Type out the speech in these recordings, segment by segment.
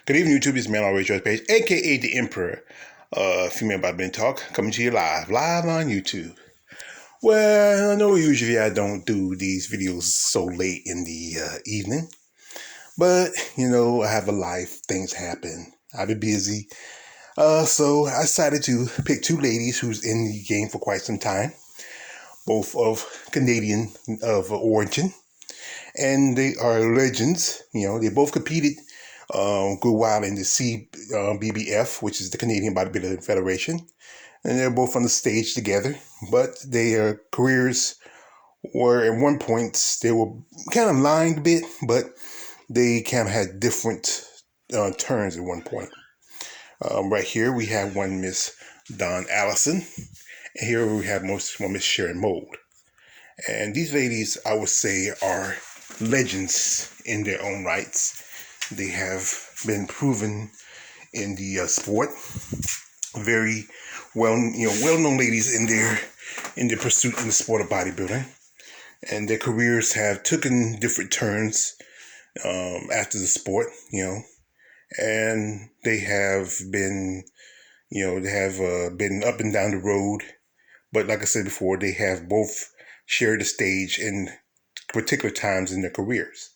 Good evening, YouTube. It's Man Always Yours Page, aka the Emperor, female bodybuilding talk, coming to you live on YouTube. Well, I know usually I don't do these videos so late in the evening, but I have a life. Things happen. I've been busy, so I decided to pick two ladies who's in the game for quite some time, both of Canadian of origin, and they are legends. They both competed good while in the CBBF, which is the Canadian Bodybuilding Federation, and they're both on the stage together. But their careers were at one point they were kind of aligned a bit, but they kind of had different turns at one point. Right here we have one Miss Allison, and here we have one Miss Sharon Mould. And these ladies, I would say, are legends in their own rights. They have been proven in the sport. Very well-known ladies in their pursuit in the sport of bodybuilding, and their careers have taken different turns after the sport. And they have been, been up and down the road. But like I said before, they have both shared the stage in particular times in their careers.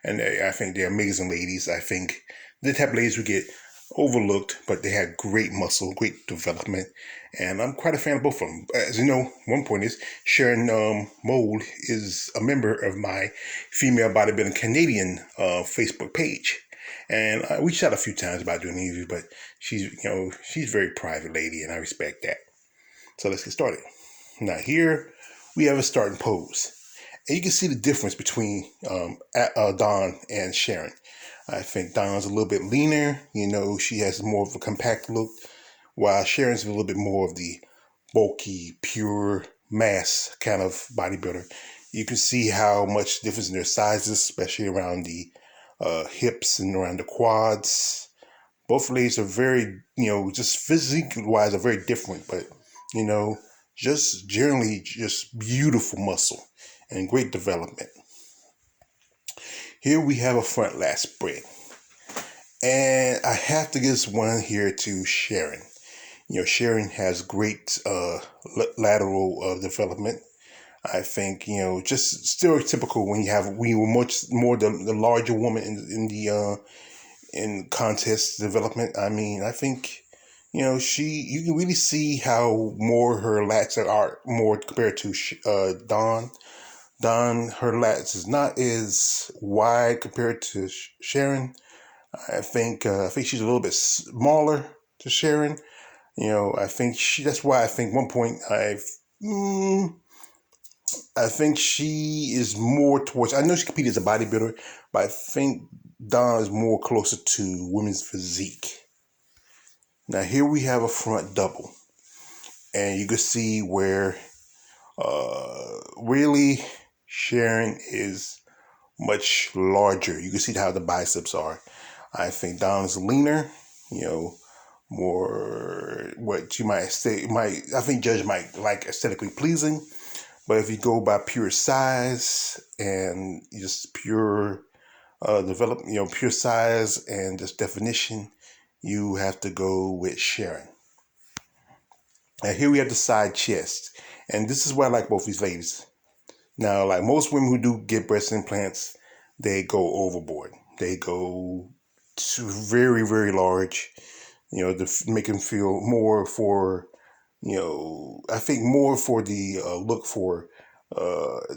And I think they're amazing ladies. I think the type of ladies who get overlooked, but they have great muscle, great development. And I'm quite a fan of both of them. As you know, one point is Sharon Mould is a member of my Female Bodybuilding Canadian Facebook page. And we chat a few times about doing interviews, but she's a very private lady, and I respect that. So let's get started. Now here we have a starting pose. And you can see the difference between Dawn and Sharon. I think Dawn's a little bit leaner. She has more of a compact look, while Sharon's a little bit more of the bulky, pure mass kind of bodybuilder. You can see how much difference in their sizes, especially around the hips and around the quads. Both ladies are very, just physique-wise are very different, but, just generally just beautiful muscle and great development. Here we have a front lat spread. And I have to give this one here to Sharon. Sharon has great lateral development. I think, just stereotypical when you were much more the larger woman in contest development. I mean, I think, you can really see how more her lats are more compared to Dawn. Dawn, her lats is not as wide compared to Sharon. I think she's a little bit smaller to Sharon. I think that's why I think one point I think she is more towards. I know she competed as a bodybuilder, but I think Dawn is more closer to women's physique. Now here we have a front double, and you can see where really Sharon is much larger. You can see how the biceps are. I think Dawn is leaner, more what you might say. I think judge might like aesthetically pleasing, but if you go by pure size and just pure pure size and just definition, you have to go with Sharon. And here we have the side chest, and this is why I like both these ladies. Now, like most women who do get breast implants, they go overboard. They go to very, very large, to make them feel more for, I think more for the look for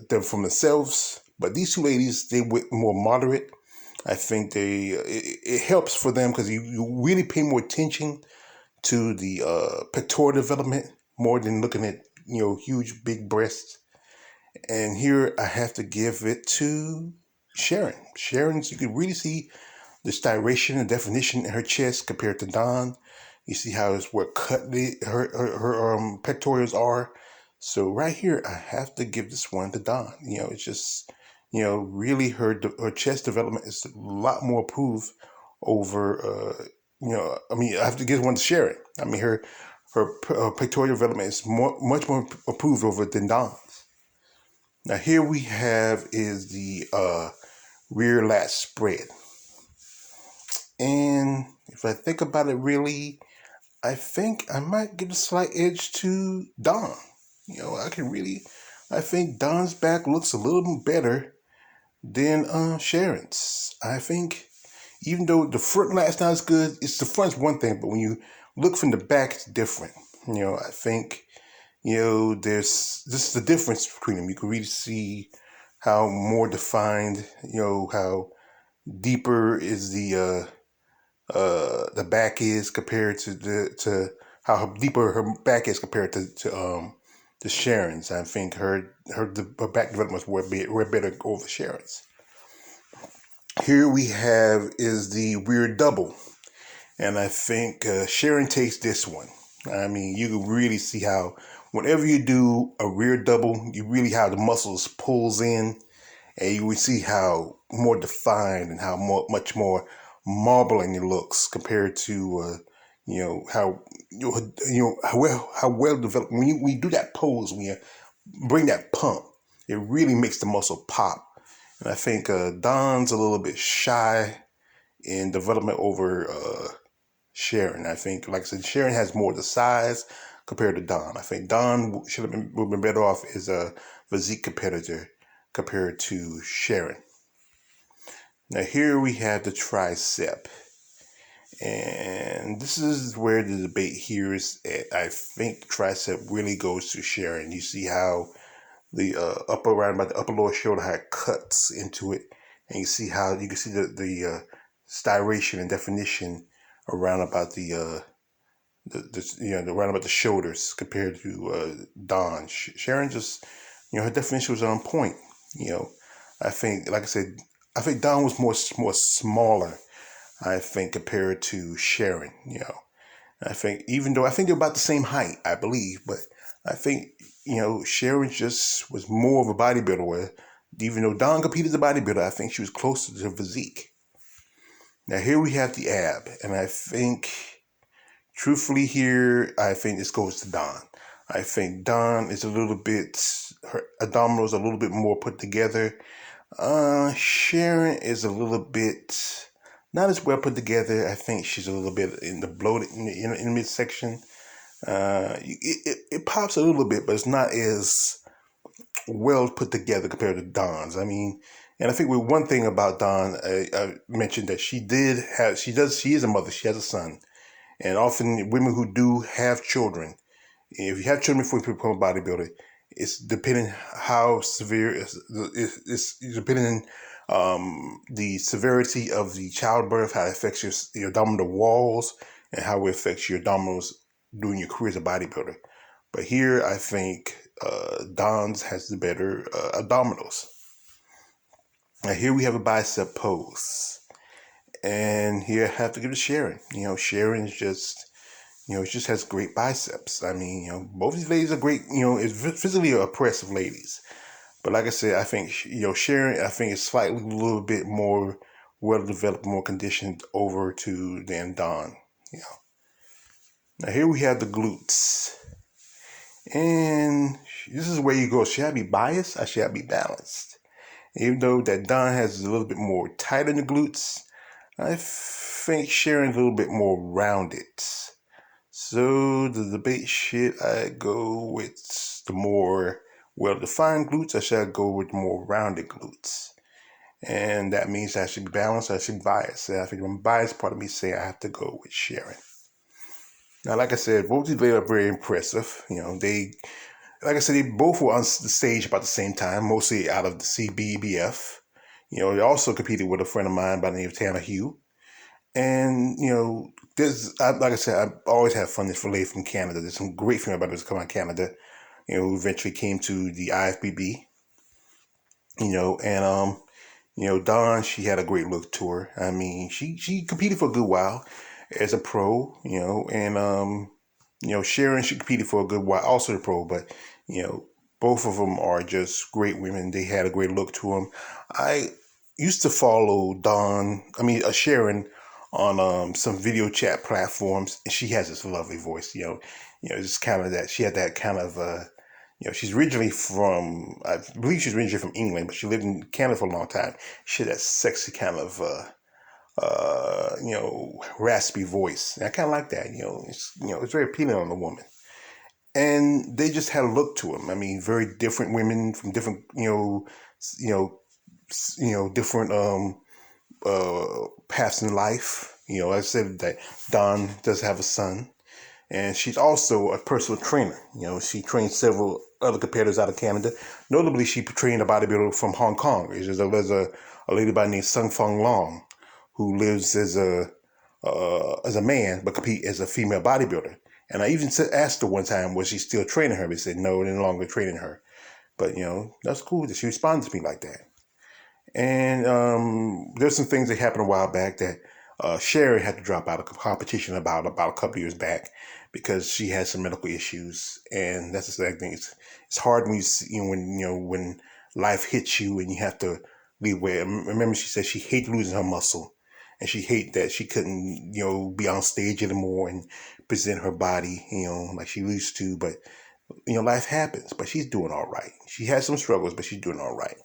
them from themselves. But these two ladies, they went more moderate. I think it helps for them because you really pay more attention to the pectoral development more than looking at, huge, big breasts. And here I have to give it to Sharon. Sharon's, you can really see the striation and definition in her chest compared to Dawn. You see how it's where cut her pectorals are. So right here, I have to give this one to Dawn. It's just, really her chest development is a lot more approved over, I have to give one to Sharon. I mean, her pectoral development is much more approved over than Dawn's. Now here we have is the rear lat spread. And if I think about it really, I think I might give a slight edge to Dawn. I think Dawn's back looks a little bit better than Sharon's. I think even though the front light's not as good, it's the front's one thing, but when you look from the back, it's different. I think, there's this is the difference between them. You can really see how more defined, how deeper is the back is compared to how deeper her back is compared to Sharon's. I think her back developments were better over Sharon's. Here we have is the rear double, and I think Sharon takes this one. I mean, you can really see how whenever you do a rear double, you really how the muscles pulls in, and you will see how more defined and how much more marbling it looks compared to how well developed when you do that pose, when you bring that pump, it really makes the muscle pop. And I think Don's a little bit shy in development over Sharon. I think, like I said, Sharon has more of the size compared to Don. I think Don would have been better off as a physique competitor compared to Sharon. Now here we have the tricep. And this is where the debate here is at. I think tricep really goes to Sharon. You see how the around about the upper lower shoulder, how it cuts into it, and you can see the striation and definition around about the around about the shoulders compared to Dawn. Sharon just her definition was on point. I think, like I said, I think Dawn was more smaller. I think compared to Sharon. I think even though I think they're about the same height, I believe, but I think Sharon just was more of a bodybuilder. Even though Dawn competed as a bodybuilder, I think she was closer to physique. Now here we have the ab, and I think, truthfully here, I think this goes to Dawn. I think Dawn is a little bit, her abdominals are a little bit more put together. Sharon is a little bit not as well put together. I think she's a little bit in the bloated in the midsection. It pops a little bit, but it's not as well put together compared to Dawn's. I mean, and I think with one thing about Dawn, I mentioned that she is a mother. She has a son, and often women who do have children, if you have children before you become a bodybuilder, it's depending how severe it's depending the severity of the childbirth, how it affects your abdominal walls, and how it affects your abdominals during your career as a bodybuilder. But here, I think Dawn's has the better abdominals. Now here we have a bicep pose, and here I have to give it to Sharon. Sharon's just. It just has great biceps. I mean, both these ladies are great, it's physically impressive ladies. But like I said, I think, Sharon, I think is slightly a little bit more well-developed, more conditioned over to than Dawn. Now here we have the glutes. And this is where you go, should I be biased or should I be balanced? Even though that Dawn has a little bit more tight in the glutes, I think Sharon's a little bit more rounded. So the debate, should I go with the more well-defined glutes or should I go with the more rounded glutes? And that means I should be balanced, I should be biased. And I think the biased part of me say I have to go with Sharon. Now, like I said, both these ladies are very impressive. Like I said, they both were on the stage about the same time, mostly out of the CBBF. They also competed with a friend of mine by the name of Tanner Hugh. And, like I said, I always have fun with ladies from Canada. There's some great female bodybuilders come out of Canada, who eventually came to the IFBB, Dawn, she had a great look to her. I mean, she competed for a good while as a pro, and, Sharon, she competed for a good while, also a pro, but, both of them are just great women. They had a great look to them. I used to follow Sharon on some video chat platforms, and she has this lovely voice, just kind of that. She had that kind of, she's originally from, I believe she's originally from England, but she lived in Canada for a long time. She had that sexy kind of raspy voice. And I kind of like that. It's very appealing on the woman. And they just had a look to them. I mean, very different women from different, different paths in life. I said that Dawn does have a son, and she's also a personal trainer. She trains several other competitors out of Canada. Notably, she trained a bodybuilder from Hong Kong. There's a lady by the name Sung Fong Long, who lives as a man but compete as a female bodybuilder. And I even asked her one time, was she still training her? They said no, they're no longer training her. But that's cool that she responded to me like that. And there's some things that happened a while back that Sharon had to drop out of competition about a couple of years back because she had some medical issues. And that's the same thing. It's hard when you see, when life hits you and you have to leave away. Remember, she said she hated losing her muscle, and she hated that she couldn't be on stage anymore and present her body like she used to. But life happens. But she's doing all right. She has some struggles, but she's doing all right.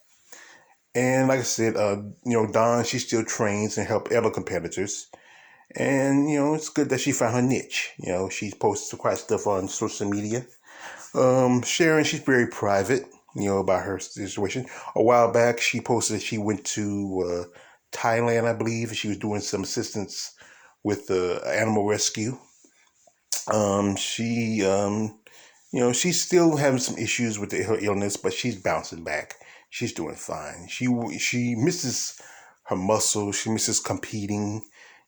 And like I said, Dawn, she still trains and help other competitors. And, it's good that she found her niche. She posts quite stuff on social media. Sharon, she's very private, about her situation. A while back, she posted that she went to Thailand, I believe, and she was doing some assistance with animal rescue. She's still having some issues with her illness, but she's bouncing back. She's doing fine. She misses her muscle. She misses competing.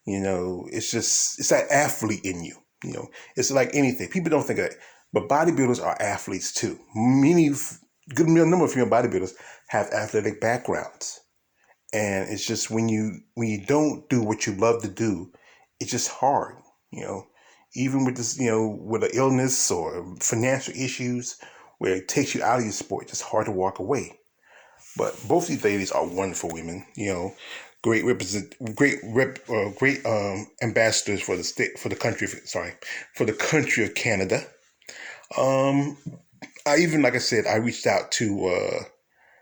It's that athlete in you. It's like anything. People don't think of it, but bodybuilders are athletes too. Good number of female bodybuilders have athletic backgrounds, and it's just when you don't do what you love to do, it's just hard. Even with this, with an illness or financial issues, where it takes you out of your sport, it's hard to walk away. But both these ladies are wonderful women. Great ambassadors for the country of Canada. Like I said, I reached out to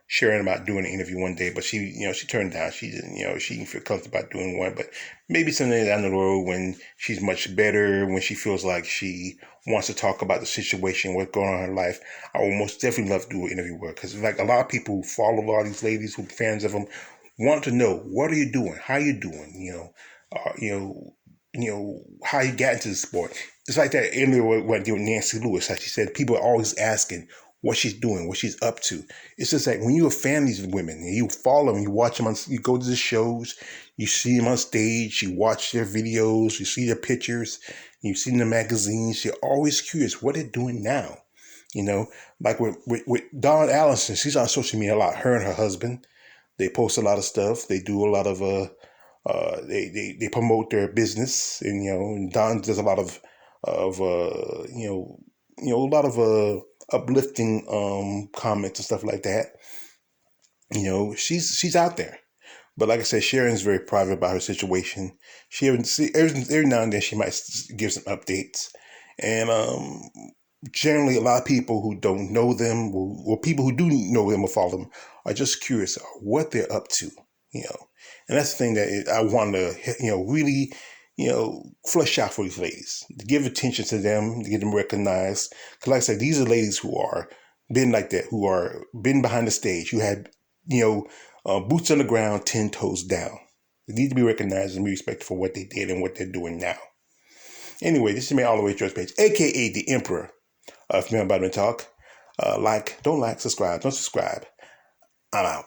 Sharon about doing an interview one day, but she turned down. She didn't, she didn't feel comfortable about doing one. But maybe someday down the road, when she's much better, when she feels like she wants to talk about the situation, what's going on in her life, I will most definitely love to do an interview with her. Because like a lot of people who follow a lot of these ladies, who are fans of them, want to know, what are you doing? How are you doing? How you got into the sport. It's like that earlier with Nancy Lewis, how she said people are always asking what she's doing, what she's up to. It's just like when you're a fan of these women and you follow them, you watch them, you go to the shows, you see them on stage, you watch their videos, you see their pictures, you see them in the magazines, you're always curious what they're doing now. Like with Dawn Allison, she's on social media a lot, her and her husband. They post a lot of stuff. They do a lot of they promote their business, and Dawn does a lot of a lot of uplifting comments and stuff like that. She's out there. But like I said, Sharon's very private about her situation. Every now and then she might give some updates. And generally, a lot of people who don't know them, or people who do know them or follow them, are just curious what they're up to. And that's the thing that I want to, really, flush out for these ladies, to give attention to them, to get them recognized. Because like I said, these are ladies who are been like that, who are been behind the stage, who had, boots on the ground, 10 toes down. They need to be recognized and be respected for what they did and what they're doing now. Anyway, this is me all the way George Page, a.k.a. the Emperor of Female Badminton Talk. Don't like, subscribe, don't subscribe. I'm out.